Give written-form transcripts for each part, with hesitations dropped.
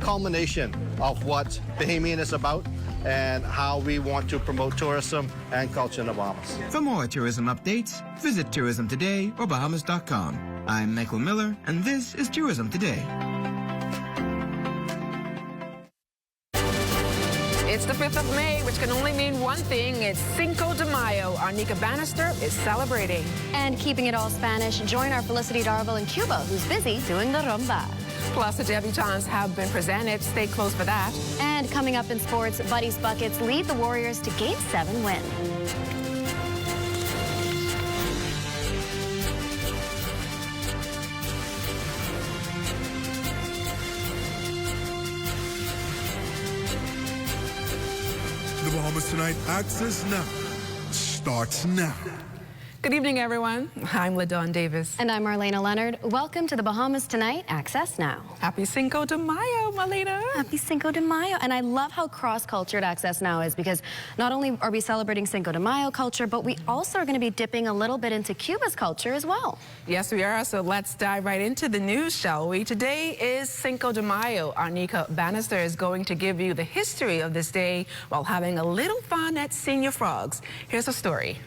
culmination of what Bahamian is about and how we want to promote tourism and culture in the Bahamas. For more tourism updates, visit Tourism Today or Bahamas.com. I'm Michael Miller, and this is Tourism Today. It's the 5th of May, which can only mean one thing. It's Cinco de Mayo. Arnica Bannister is celebrating. And keeping it all Spanish, join our Felicity Darville in Cuba, who's busy doing the rumba. Plus, the debutantes have been presented. Stay close for that. And coming up in sports, Buddy's Buckets lead the Warriors to Game 7 win. The Bahamas Tonight Access Now starts now. Good evening, everyone. I'm LaDawn Davis. And I'm Marlena Leonard. Welcome to the Bahamas Tonight Access Now. Happy Cinco de Mayo, Marlena. Happy Cinco de Mayo. And I love how cross-cultured Access Now is, because not only are we celebrating Cinco de Mayo culture, but we also are going to be dipping a little bit into Cuba's culture as well. Yes, we are. So let's dive right into the news, shall we? Today is Cinco de Mayo. Arnica Bannister is going to give you the history of this day while having a little fun at Senior Frogs. Here's a story.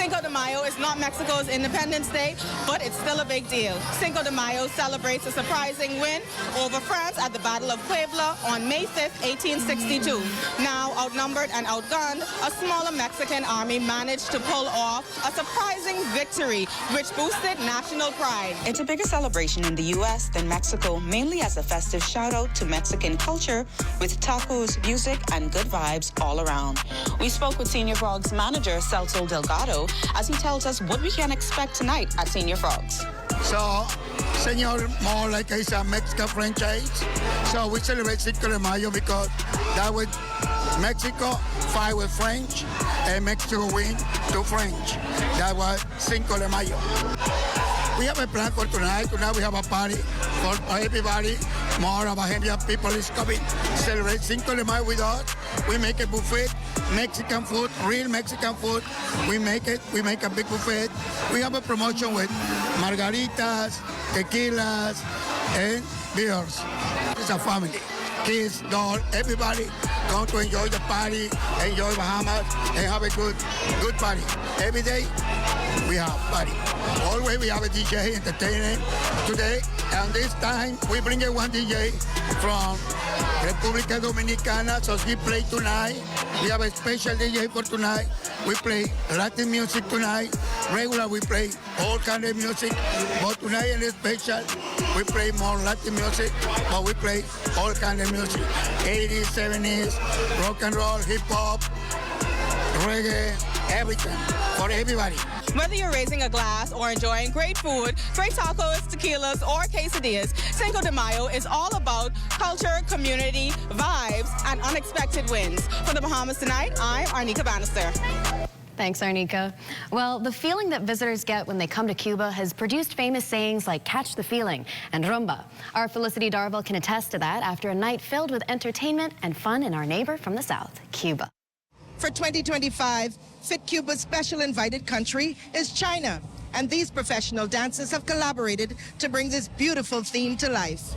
Cinco de Mayo is not Mexico's Independence Day, but it's still a big deal. Cinco de Mayo celebrates a surprising win over France at the Battle of Puebla on May 5th, 1862. Now outnumbered and outgunned, a smaller Mexican army managed to pull off a surprising victory, which boosted national pride. It's a bigger celebration in the U.S. than Mexico, mainly as a festive shout-out to Mexican culture with tacos, music, and good vibes all around. We spoke with Senior Frogs manager Celso Delgado as he tells us what we can expect tonight at Senior Frogs. So, Senor, more like it's a Mexican franchise. So we celebrate Cinco de Mayo because that was Mexico fight with French and Mexico win to French. That was Cinco de Mayo. We have a plan for tonight. Tonight we have a party for everybody. More Bahamian people is coming. Celebrate Cinco de Mayo with us. We make a buffet, Mexican food, real Mexican food. We make a big buffet. We have a promotion with margaritas, tequilas, and beers. It's a family. Kids, dogs, everybody come to enjoy the party, enjoy Bahamas, and have a good party. Every day we have party. Always we have a DJ entertaining. Today, and this time, we bring in one DJ from República Dominicana, so he play tonight. We have a special DJ for tonight. We play Latin music tonight. Regular, we play all kind of music. But tonight in special, we play more Latin music, but we play all kind of music. 80s, 70s, rock and roll, hip hop, reggae, everything for everybody. Whether you're raising a glass or enjoying great food, great tacos, tequilas, or quesadillas, Cinco de Mayo is all about culture, community, vibes, and unexpected wins. For the Bahamas Tonight, I'm Arnica Bannister. Thanks, Arnica. Well, the feeling that visitors get when they come to Cuba has produced famous sayings like catch the feeling and rumba. Our Felicity Darville can attest to that after a night filled with entertainment and fun in our neighbor from the south, Cuba. For 2025, Fit Cuba's special invited country is China, and these professional dancers have collaborated to bring this beautiful theme to life.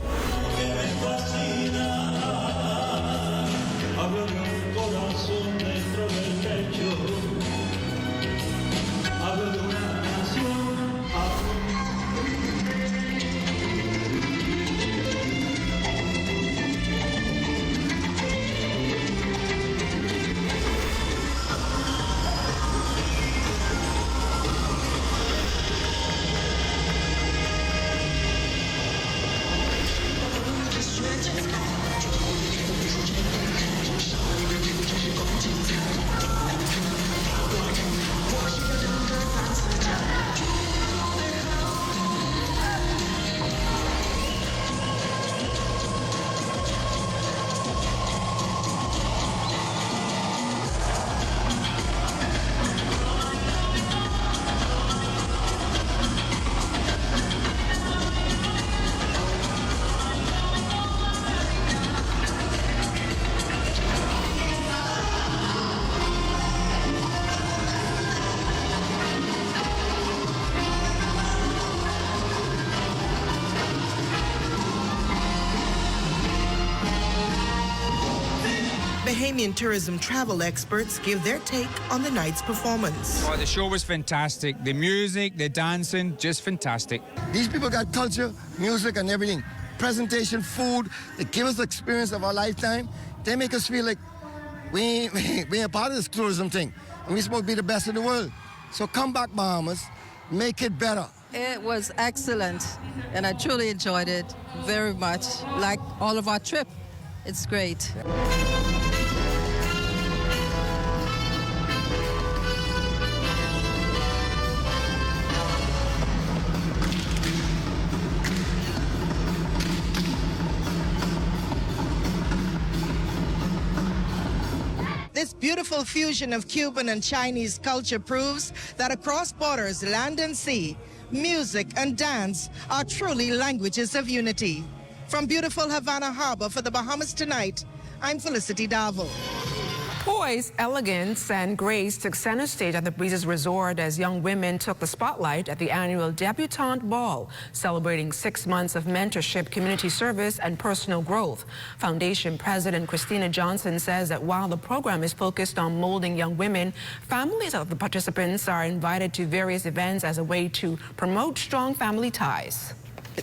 Bahamian tourism travel experts give their take on the night's performance. Oh, the show was fantastic. The music, the dancing, just fantastic. These people got culture, music, and everything. Presentation, food, they give us the experience of our lifetime. They make us feel like we are part of this tourism thing, and we're supposed to be the best in the world. So come back, Bahamas, make it better. It was excellent, and I truly enjoyed it very much, like all of our trip. It's great. This beautiful fusion of Cuban and Chinese culture proves that across borders, land and sea, music and dance are truly languages of unity. From beautiful Havana Harbor for the Bahamas Tonight, I'm Felicity Darville. Poise, elegance, and grace took center stage at the Breezes Resort as young women took the spotlight at the annual Debutante Ball, celebrating 6 months of mentorship, community service, and personal growth. Foundation President Christina Johnson says that while the program is focused on molding young women, families of the participants are invited to various events as a way to promote strong family ties.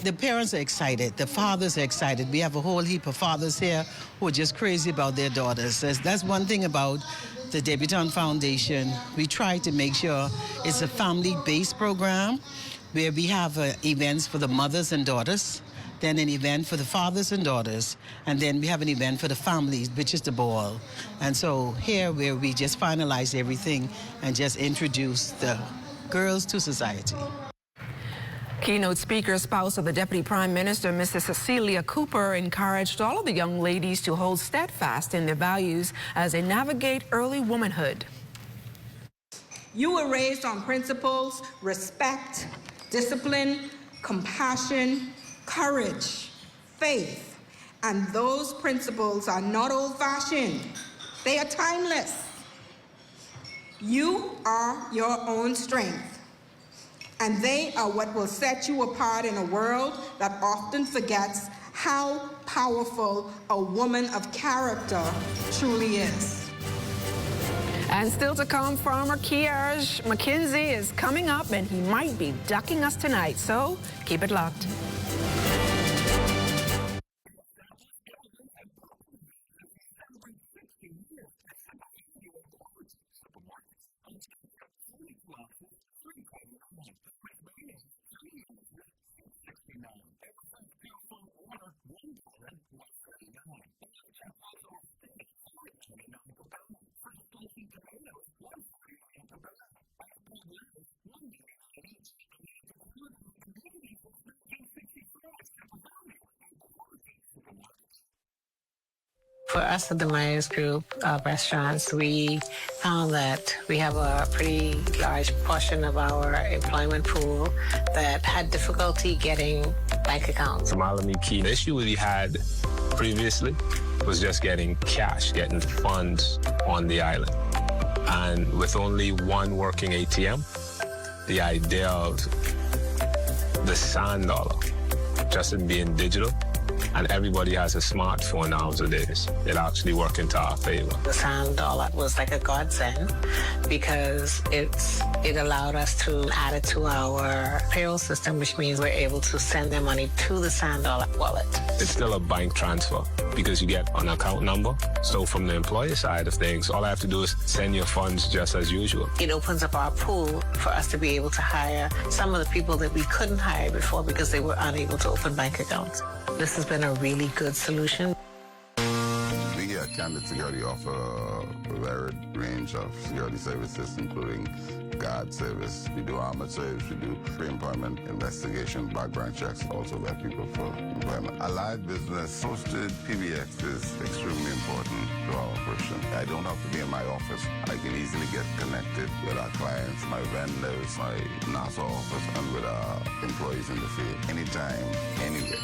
The parents are excited. The fathers are excited. We have a whole heap of fathers here who are just crazy about their daughters. That's one thing about the Debutante Foundation. We try to make sure it's a family-based program where we have events for the mothers and daughters, then an event for the fathers and daughters, and then we have an event for the families, which is the ball. And so here where we just finalize everything and just introduce the girls to society. Keynote speaker, spouse of the Deputy Prime Minister, Mrs. Cecilia Cooper, encouraged all of the young ladies to hold steadfast in their values as they navigate early womanhood. You were raised on principles, respect, discipline, compassion, courage, faith, and those principles are not old-fashioned. They are timeless. You are your own strength. And they are what will set you apart in a world that often forgets how powerful a woman of character truly is. And still to come, farmer Kiarj McKenzie is coming up, and he might be ducking us tonight, so keep it locked. For us at the Myers Group of restaurants, we found that we have a pretty large portion of our employment pool that had difficulty getting bank accounts. The key issue we had previously was just getting cash, getting funds on the island. And with only one working ATM, the idea of the sand dollar just in being digital, and everybody has a smartphone nowadays. It actually works into our favor. The sand dollar was like a godsend because it allowed us to add it to our payroll system, which means we're able to send their money to the sand dollar wallet. It's still a bank transfer because you get an account number. So from the employer side of things, all I have to do is send your funds just as usual. It opens up our pool for us to be able to hire some of the people that we couldn't hire before because they were unable to open bank accounts. This has been a really good solution. We here at Candid Security offer a varied range of security services, including guard service. We do armored service, we do pre-employment investigation, background checks, also vet people for employment. A live business hosted PBX is extremely important to our operation. I don't have to be in my office. I can easily get connected with our clients, my vendors, my NASA office, and with our employees in the field, anytime, anywhere.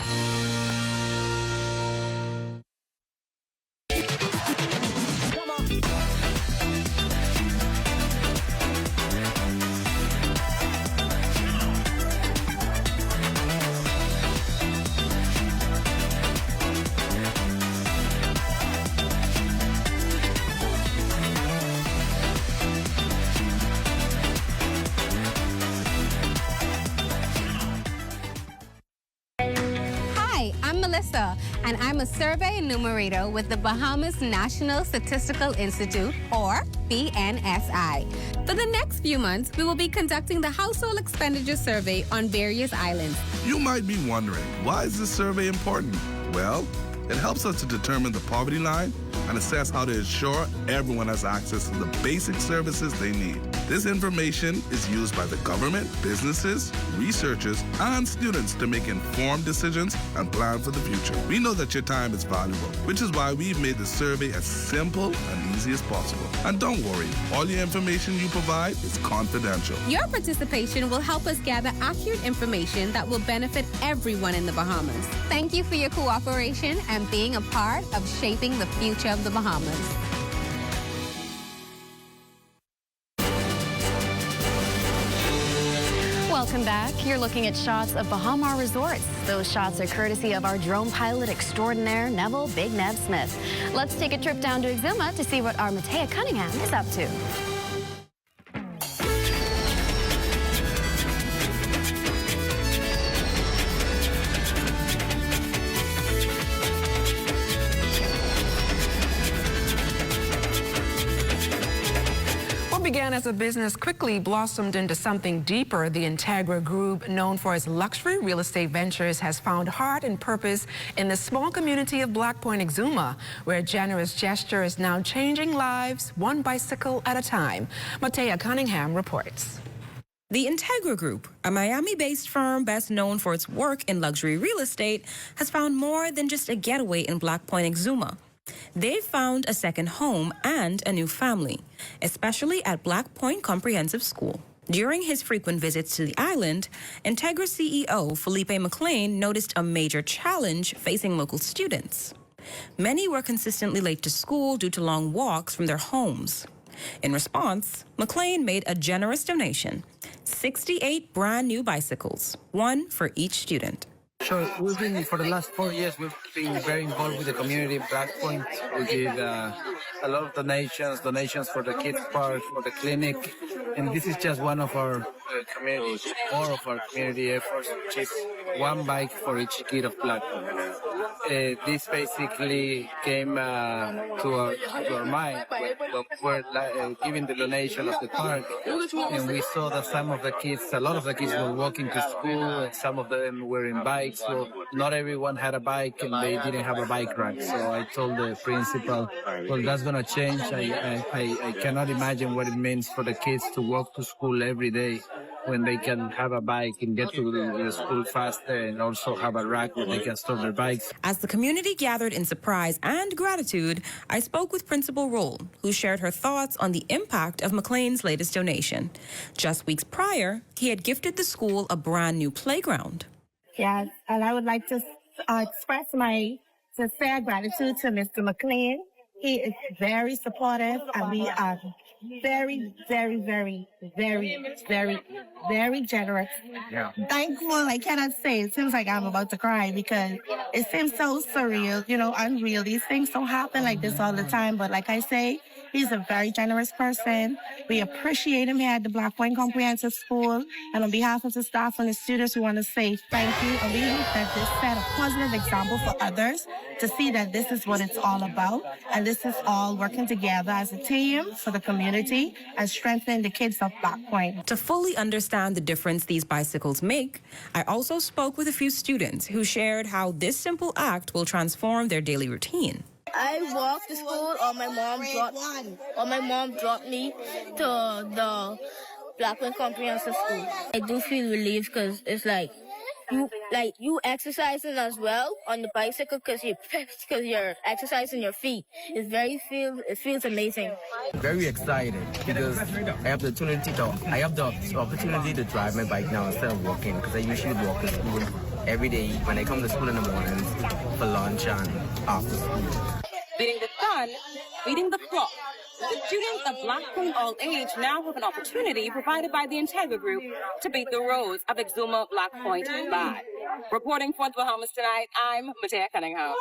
Vanessa, and I'm a survey enumerator with the Bahamas National Statistical Institute, or BNSI. For the next few months, we will be conducting the Household Expenditure Survey on various islands. You might be wondering, why is this survey important? Well, it helps us to determine the poverty line and assess how to ensure everyone has access to the basic services they need. This information is used by the government, businesses, researchers, and students to make informed decisions and plan for the future. We know that your time is valuable, which is why we've made the survey as simple and easy as possible. And don't worry, all your information you provide is confidential. Your participation will help us gather accurate information that will benefit everyone in the Bahamas. Thank you for your cooperation and being a part of shaping the future of the Bahamas. Welcome back. You're looking at shots of Bahamas resorts. Those shots are courtesy of our drone pilot extraordinaire, Neville Big Nev Smith. Let's take a trip down to Exuma to see what our Matea Cunningham is up to. Began as a business quickly blossomed into something deeper. The Integra Group, known for its luxury real estate ventures, has found heart and purpose in the small community of Black Point, Exuma, where a generous gesture is now changing lives one bicycle at a time. Matea Cunningham reports. The Integra Group, a Miami-based firm best known for its work in luxury real estate, has found more than just a getaway in Black Point, Exuma. They've found a second home and a new family, especially at Black Point Comprehensive School. During his frequent visits to the island, Integra CEO Felipe McLean noticed a major challenge facing local students. Many were consistently late to school due to long walks from their homes. In response, McLean made a generous donation, 68 brand new bicycles, one for each student. Sure, for the last 4 years, we've been very involved with the community in Black Point. We did a lot of donations for the kids' park, for the clinic, and this is just one of our more of our community efforts, which is one bike for each kid of Black Point. This basically came to our mind when we were giving the donation of the park, and we saw that a lot of the kids were walking to school, and some of them were in bikes. So not everyone had a bike, and they didn't have a bike rack. So I told the principal, well, that's going to change. I cannot imagine what it means for the kids to walk to school every day when they can have a bike and get to the school faster, and also have a rack where they can store their bikes. As the community gathered in surprise and gratitude, I spoke with Principal Roll, who shared her thoughts on the impact of McLean's latest donation. Just weeks prior, he had gifted the school a brand new playground. Yes, and I would like to express my sincere gratitude to Mr. McLean. He is very supportive, and we are very, very, very, very, very, very generous. Yeah. Thankful, I cannot say. It seems like I'm about to cry because it seems so surreal, unreal. These things don't happen like this all the time, but like I say, he's a very generous person. We appreciate him here at the Black Point Comprehensive School. And on behalf of the staff and the students, we want to say thank you. And we hope that this set a positive example for others to see that this is what it's all about. And this is all working together as a team for the community and strengthening the kids of Black Point. To fully understand the difference these bicycles make, I also spoke with a few students who shared how this simple act will transform their daily routine. I walk to school, or my mom dropped me to the Black Point Comprehensive School. I do feel relieved because it's like you exercising as well on the bicycle because you're exercising your feet. It feels amazing. Very excited because I have the opportunity to drive my bike now instead of walking, because I usually walk to school every day when I come to school in the mornings for lunch and after school. Beating the sun, beating the clock. The students of Black Point All Age now have an opportunity provided by the Integra Group to beat the roads of Exuma Black Point live. Reporting for the Bahamas Tonight, I'm Matea Cunningham.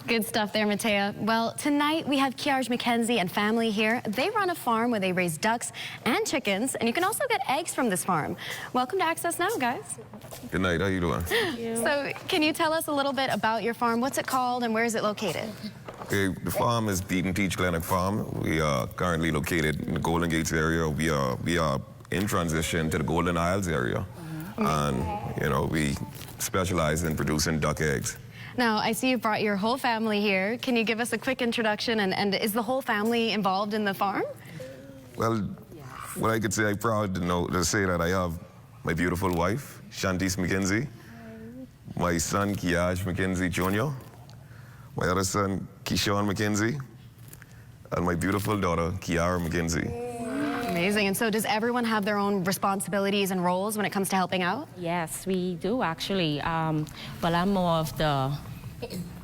Good stuff there, Matea. Well, tonight we have Kiarj McKenzie and family here. They run a farm where they raise ducks and chickens, and you can also get eggs from this farm. Welcome to Access Now, guys. Good night. How you doing? So, can you tell us a little bit about your farm? What's it called and where is it located? Okay, the farm is Beat and Teach Clinic Farm. We are currently located in the Golden Gates area. We are in transition to the Golden Isles area. And, you know, we specialize in producing duck eggs. Now, I see you brought your whole family here. Can you give us a quick introduction? And is the whole family involved in the farm? Well, what I could say, I'm proud to say that I have my beautiful wife, Shantice McKenzie, my son, Kiarj McKenzie Jr., my other son, Keyshawn McKenzie, and my beautiful daughter, Kiara McKenzie. Amazing. And so does everyone have their own responsibilities and roles when it comes to helping out? Yes, we do actually. Well, I'm more of the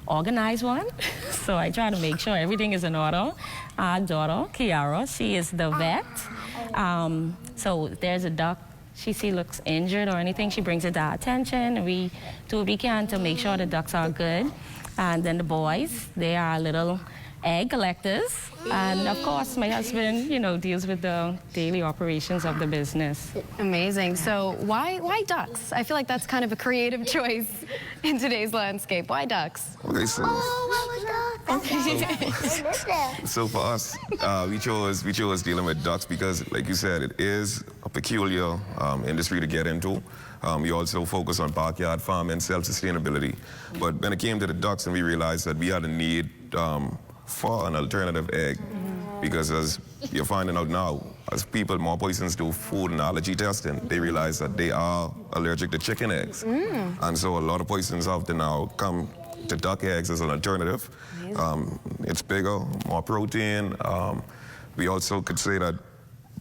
organized one, so I try to make sure everything is in order. Our daughter, Kiara, she is the vet. So if there's a duck she looks injured or anything, she brings it to our attention, and we do what we can to make sure the ducks are good. And then the boys, they are little egg collectors. And of course, my husband, you know, deals with the daily operations of the business. Amazing. So why ducks? I feel like that's kind of a creative choice in today's landscape. Why ducks? Okay, so for us, we chose dealing with ducks because, like you said, it is a peculiar industry to get into. We also focus on backyard farming, self-sustainability. But when it came to the ducks, and we realized that we had a need for an alternative egg, because as you're finding out now, as people, more persons do food and allergy testing, they realize that they are allergic to chicken eggs. And so a lot of persons have to now come to duck eggs as an alternative. It's bigger, more protein. We also could say that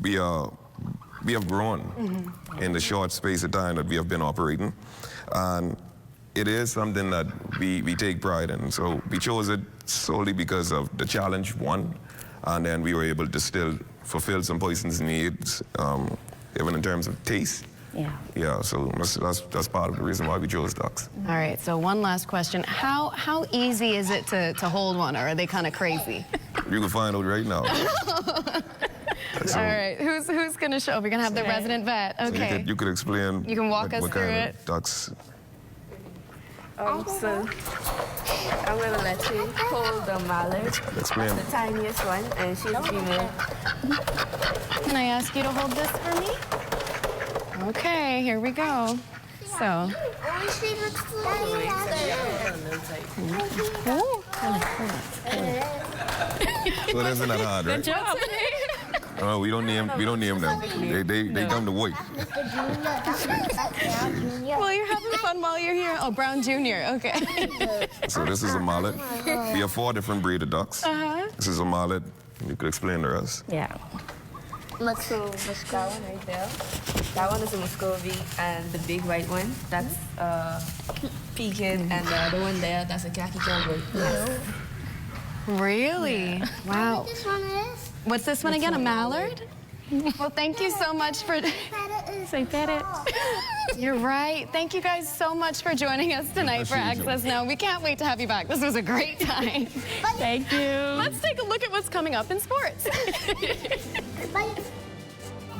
we have grown in the short space of time that we have been operating. And it is something that we take pride in. So we chose it solely because of the challenge, one, and then we were able to still fulfill some persons' needs, even in terms of taste. Yeah, so that's part of the reason why we chose ducks. All right, so one last question. How easy is it to hold one, or are they kind of crazy? You can find out right now. All right, who's going to show? We're going to have the resident vet. Okay. So you could explain. You can walk us what through kind it. of ducks. So I'm going to let you hold the mallard. Explain. The tiniest one, and she's female. Can I ask you to hold this for me? Okay, here we go. So. So it isn't that hard, right? Good job. Oh, we don't name them. They come to work. Well, you're having fun while you're here. Oh, Brown Jr. Okay. So this is a mallet. We have 4 different breed of ducks. This is a mallet. You could explain the rest. Yeah. So that one right there. That one is a Muscovy, and the big white one, that's pekin, and the other one there, that's a khaki cowboy. Really? Yeah. Wow. This one is? What's this one again? A mallard? Well, thank you so much for... Say pet it. You're right. Thank you guys so much for joining us tonight for Access Now. We can't wait to have you back. This was a great time. Thank you. Let's take a look at what's coming up in sports.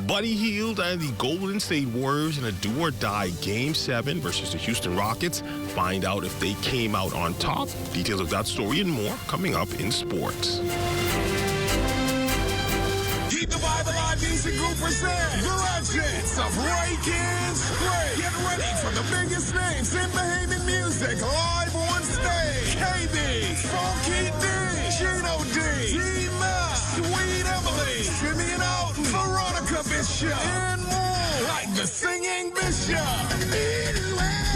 Buddy Hield and the Golden State Warriors in a do-or-die Game 7 versus the Houston Rockets. Find out if they came out on top. Details of that story and more coming up in sports. Keep the Bible Live Music Group presents the Legends of Breaking Straight. Get ready for the biggest names in Bahamian music live on stage. KB, Funky D, Gino D, D-Ma, Sweet Emily, Jimmy and Alton, Veronica Bishop, and more like the Singing Bishop.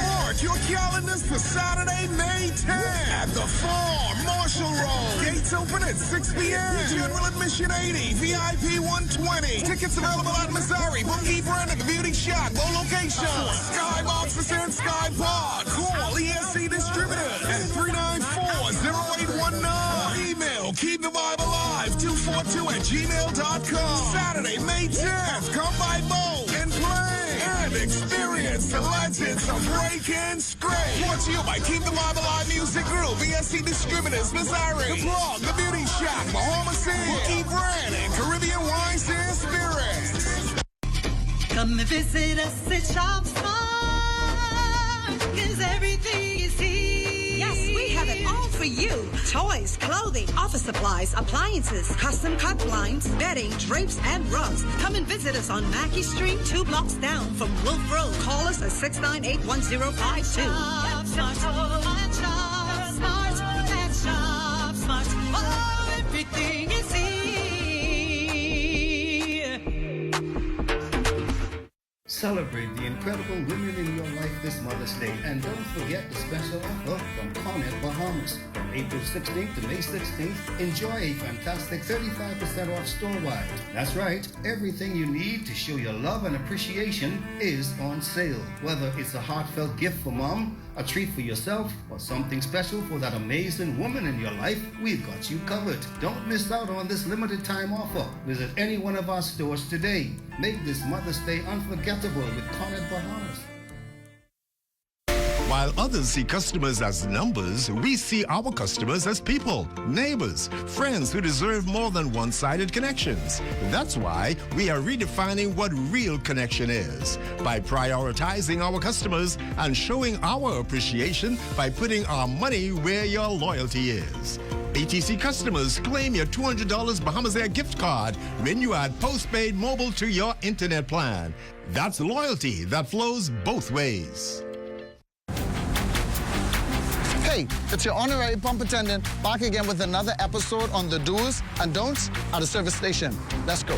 Mark your calendars for Saturday, May 10th at the Farm, Marshall Road. Gates open at 6 p.m. General admission 80, VIP 120. Tickets available at Missouri, Bookkeeper and the Beauty Shop. Low location. Skyboxes and Sky Pod. Call ESC Distributors at 394-0819. Or email keepthebible alive242@gmail.com. Saturday, May 10th. Come by boat and play and experience the legends of breaking scrape. Brought to you by Keep the Vibe Alive Music Group, BSC Distributors, Missouri, The Plug, The Beauty Shack, Bahamas, Bookie Brand, and Caribbean Wines and Spirits. Come and visit us at Shop Smart, 'cause everything is here. Yes, we have it all for you. Toys, clothing, office supplies, appliances, custom cut blinds, bedding, drapes, and rugs. Come and visit us on Mackey Street, 2 blocks down from Wolf Road. Call us at 698-1052. Shop Smart. Oh, everything is here. Celebrate the incredible women in your life this Mother's Day. And don't forget the special offer from Cornet Bahamas. From April 16th to May 16th, enjoy a fantastic 35% off store-wide. That's right, everything you need to show your love and appreciation is on sale. Whether it's a heartfelt gift for mom, a treat for yourself, or something special for that amazing woman in your life, we've got you covered. Don't miss out on this limited time offer. Visit any one of our stores today. Make this Mother's Day unforgettable with Cornet Bahamas. While others see customers as numbers, we see our customers as people, neighbors, friends who deserve more than one-sided connections. That's why we are redefining what real connection is by prioritizing our customers and showing our appreciation by putting our money where your loyalty is. ATC customers, claim your $200 Bahamas Air gift card when you add postpaid mobile to your internet plan. That's loyalty that flows both ways. Hey, it's your honorary pump attendant back again with another episode on the do's and don'ts at a service station. Let's go.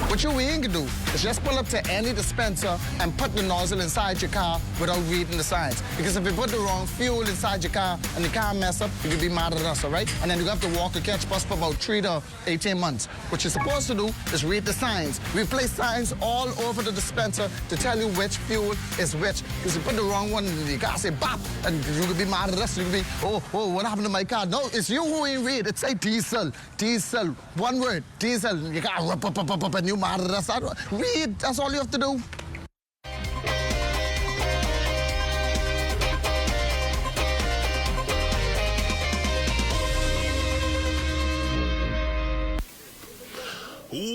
What you ain't gonna do is just pull up to any dispenser and put the nozzle inside your car without reading the signs. Because if you put the wrong fuel inside your car and the car mess up, you could be mad at us, all right? And then you have to walk a catch bus for about 3 to 18 months. What you're supposed to do is read the signs. We place signs all over the dispenser to tell you which fuel is which. Because you put the wrong one in the car, say bop, and you could be mad at us. You could be, oh, what happened to my car? No, it's you who ain't read. It say diesel, diesel, one word, diesel. You got up, and you mad at us. Read, that's all you have to do.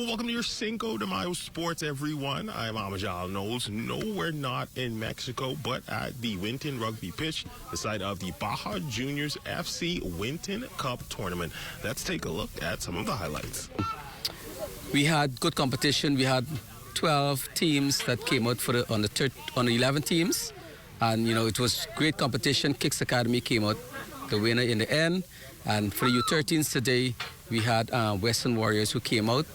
Welcome to your Cinco de Mayo Sports, everyone. I'm Amajal Knowles. No, we're not in Mexico, but at the Winton Rugby Pitch, the site of the Baja Juniors FC Winton Cup Tournament. Let's take a look at some of the highlights. We had good competition. We had 12 teams that came out for on the 11 teams, and it was great competition. Kicks Academy came out the winner in the end, and for the U13s today, we had Western Warriors who came out.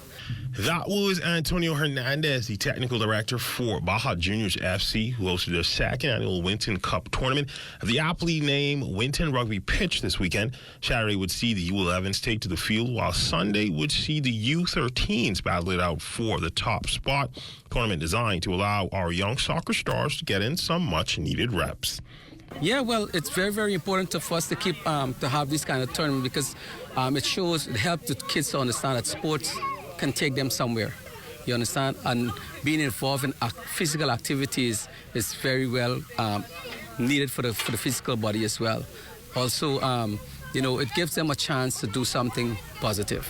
That was Antonio Hernandez, the technical director for Baja Juniors FC, who hosted their second annual Winton Cup tournament. The aptly named Winton Rugby Pitch this weekend. Saturday would see the U11s take to the field, while Sunday would see the U13s battle it out for the top spot. Tournament designed to allow our young soccer stars to get in some much-needed reps. Yeah, well, it's very, very important for us to keep to have this kind of tournament because it helps the kids to understand that sports can take them somewhere, you understand? And being involved in physical activities is very well needed for the physical body as well. Also, it gives them a chance to do something positive.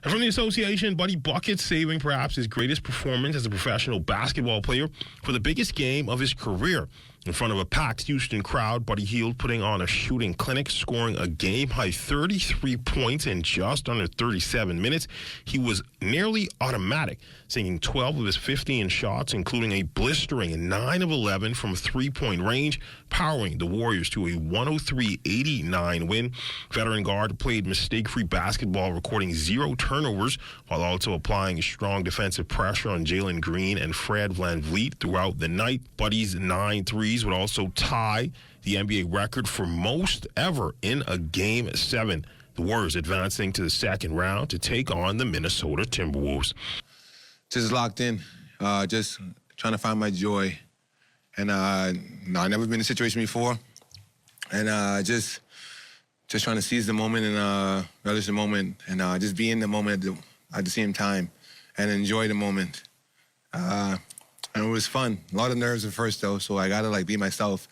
And from the association, Buddy Bucket saving perhaps his greatest performance as a professional basketball player for the biggest game of his career. In front of a packed Houston crowd, Buddy Hield putting on a shooting clinic, scoring a game-high 33 points in just under 37 minutes. He was nearly automatic, sinking 12 of his 15 shots, including a blistering 9 of 11 from three-point range, powering the Warriors to a 103-89 win. Veteran guard played mistake-free basketball, recording 0 turnovers, while also applying strong defensive pressure on Jalen Green and Fred VanVleet throughout the night. Buddy's 9 threes would also tie the NBA record for most ever in a Game 7. The Warriors advancing to the second round to take on the Minnesota Timberwolves. Just locked in, just trying to find my joy. And I've never been in a situation before. And just trying to seize the moment and relish the moment and just be in the moment at the same time and enjoy the moment. And it was fun. A lot of nerves at first, though, so I gotta like be myself.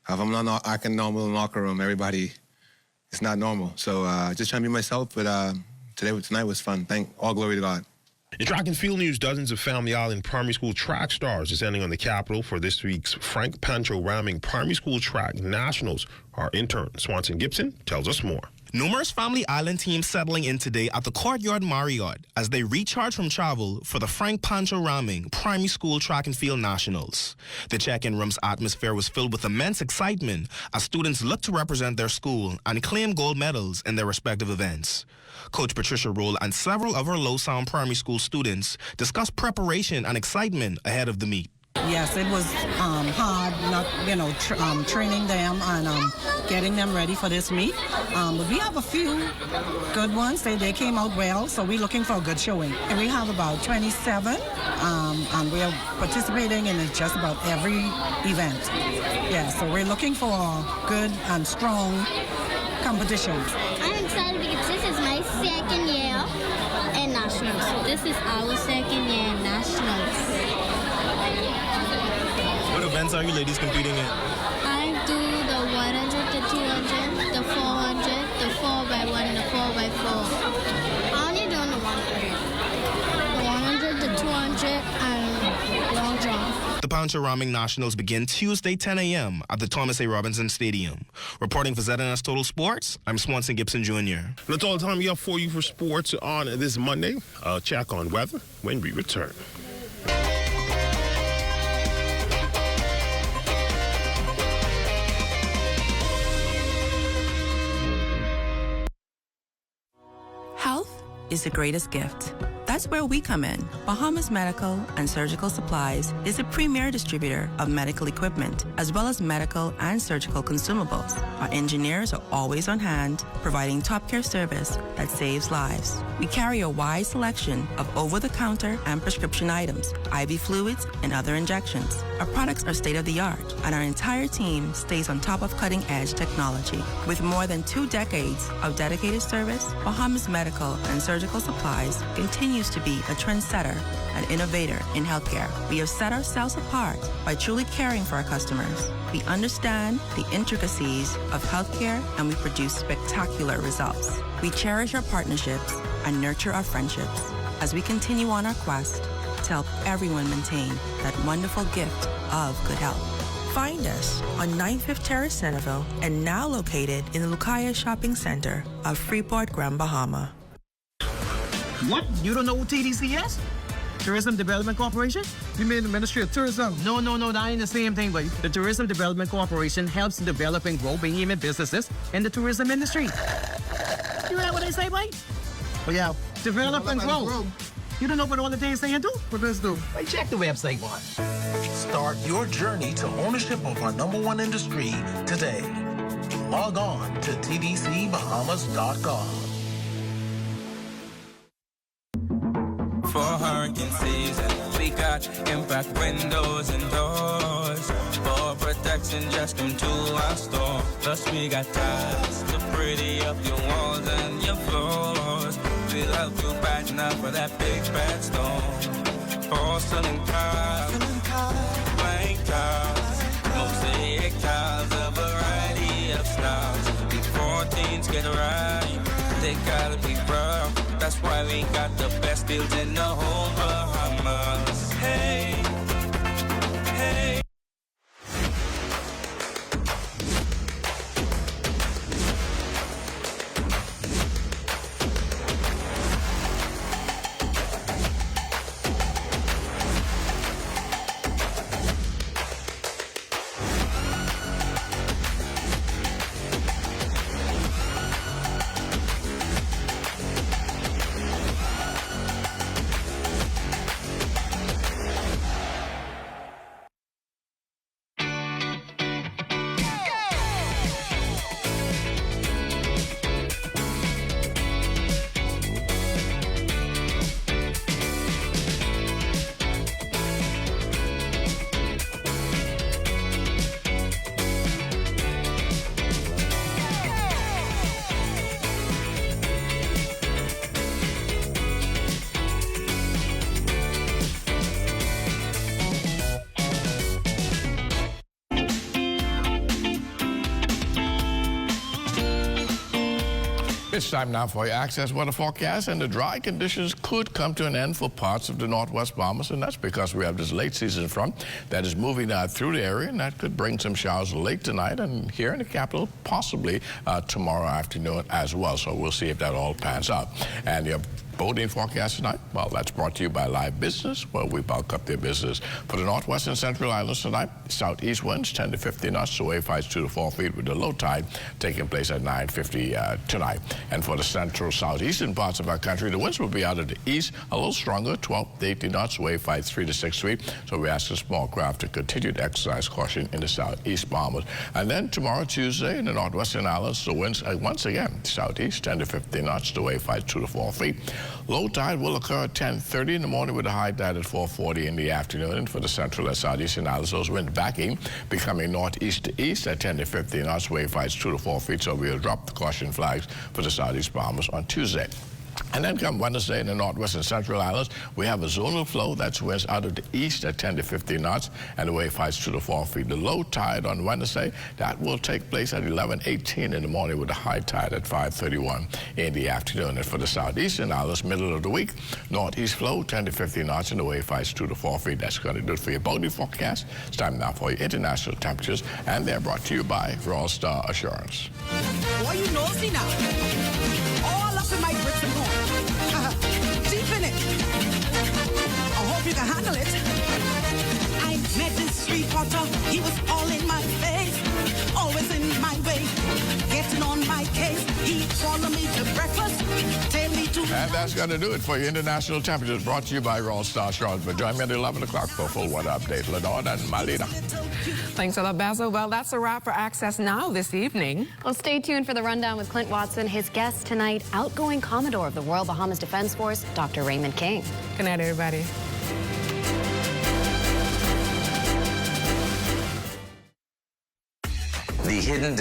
If I'm not acting normal in the locker room, everybody, it's not normal. So just trying to be myself, but tonight was fun. All glory to God. In track and field news, dozens of Family Island primary school track stars descending on the Capitol for this week's Frank Pancho Ramming Primary School Track Nationals. Our intern, Swanson Gibson, tells us more. Numerous Family Island teams settling in today at the Courtyard Marriott as they recharge from travel for the Frank Pancho Ramming Primary School Track and Field Nationals. The check-in room's atmosphere was filled with immense excitement as students looked to represent their school and claim gold medals in their respective events. Coach Patricia Roll and several of her Low Sound Primary School students discussed preparation and excitement ahead of the meet. Yes, it was hard, training them and getting them ready for this meet. But we have a few good ones. They came out well, so we're looking for a good showing. And we have about 27, and we are participating in just about every event. Yeah, so we're looking for a good and strong competition. I'm excited because this is my second year in Nationals. This is our second year in Nationals. What events are you ladies competing in? I do the 100, the 200, the 400, the 4x1, and the 4x4. I only doing the 100. The 100, the 200, and long jump. The Pancho Ramming Nationals begin Tuesday 10 a.m. at the Thomas A. Robinson Stadium. Reporting for ZNS Total Sports, I'm Swanson Gibson Jr. That's all the time we have for you for sports on this Monday. I'll check on weather when we return. Health is the greatest gift. That's where we come in. Bahamas Medical and Surgical Supplies is a premier distributor of medical equipment, as well as medical and surgical consumables. Our engineers are always on hand, providing top care service that saves lives. We carry a wide selection of over-the-counter and prescription items, IV fluids, and other injections. Our products are state-of-the-art, and our entire team stays on top of cutting-edge technology. With more than 2 decades of dedicated service, Bahamas Medical and Surgical Supplies continues to be a trendsetter and innovator in healthcare. We have set ourselves apart by truly caring for our customers. We understand the intricacies of healthcare, and we produce spectacular results. We cherish our partnerships and nurture our friendships as we continue on our quest to help everyone maintain that wonderful gift of good health. Find us on 95th Terrace, Centerville, and now located in the Lucaya Shopping Center of Freeport, Grand Bahama. What? You don't know what TDC is? Tourism Development Corporation? You mean the Ministry of Tourism? No, that ain't the same thing, but the Tourism Development Corporation helps develop and grow Bahamian businesses in the tourism industry. You hear what they say, boy? Well, yeah, develop and grow. You don't know what all the things they do? What does do? Wait, check the website one. Start your journey to ownership of our #1 industry today. Log on to tdcbahamas.com. For hurricane season, we got impact windows and doors. For protection, just come to our store. Plus we got tiles to pretty up your walls and your floors. We'll help you brighten up for that big bad storm. Porcelain tiles, blank tiles, mosaic tiles, a variety of styles. Before things get right, they gotta be rough. That's why we got the best deals in the whole Bahamas. Hey, hey. It's time now for your Access weather forecast, and the dry conditions could come to an end for parts of the northwest Bahamas, and that's because we have this late season front that is moving through the area, and that could bring some showers late tonight and here in the capital, possibly tomorrow afternoon as well. So we'll see if that all pans out. And your boating forecast tonight, well, that's brought to you by Live Business, where we bulk up their business. For the northwest and central islands tonight, southeast winds 10 to 15 knots, the wave heights 2 to 4 feet, with the low tide taking place at 9:50 tonight. And for the central southeastern parts of our country, the winds will be out of the east, a little stronger, 12 to 18 knots, wave heights 3 to 6 feet. So we ask the small craft to continue to exercise caution in the southeast Bahamas. And then tomorrow, Tuesday, in the northwestern islands, the winds once again southeast 10 to 15 knots, the wave heights 2 to 4 feet. Low tide will occur at 10:30 in the morning with a high tide at 4:40 in the afternoon. And for the central and southeastern islands, those winds backing, becoming northeast to east at 10 to 15 knots, wave heights 2 to 4 feet. So we'll drop the caution flags for the southeast Bahamas on Tuesday. And then come Wednesday in the northwest and central islands, we have a zonal flow that's winds out of the east at 10 to 15 knots, and the wave heights 2 to 4 feet. The low tide on Wednesday, that will take place at 11:18 in the morning with a high tide at 5:31 in the afternoon. And for the southeastern islands, middle of the week, northeast flow 10 to 15 knots, and the wave heights 2 to 4 feet. That's going to do it for your boating forecast. It's time now for your international temperatures, and they're brought to you by Royal Star Assurance. Boy, you nosy now. All up in my bricks and mortar. Deep in it. I hope you can handle it. I met this street potter. He was all in my face. Always in my way. Getting on my case. He followed me to breakfast. Tell me to... And that's going to do it for your international temperatures, brought to you by Royal Star Assurance. But join me at 11 o'clock for a full weather update. Lenore and Malina. Thanks a lot, Basil. Well, that's a wrap for Access Now this evening. Well, stay tuned for the rundown with Clint Watson. His guest tonight, outgoing Commodore of the Royal Bahamas Defense Force, Dr. Raymond King. Good night, everybody. The hidden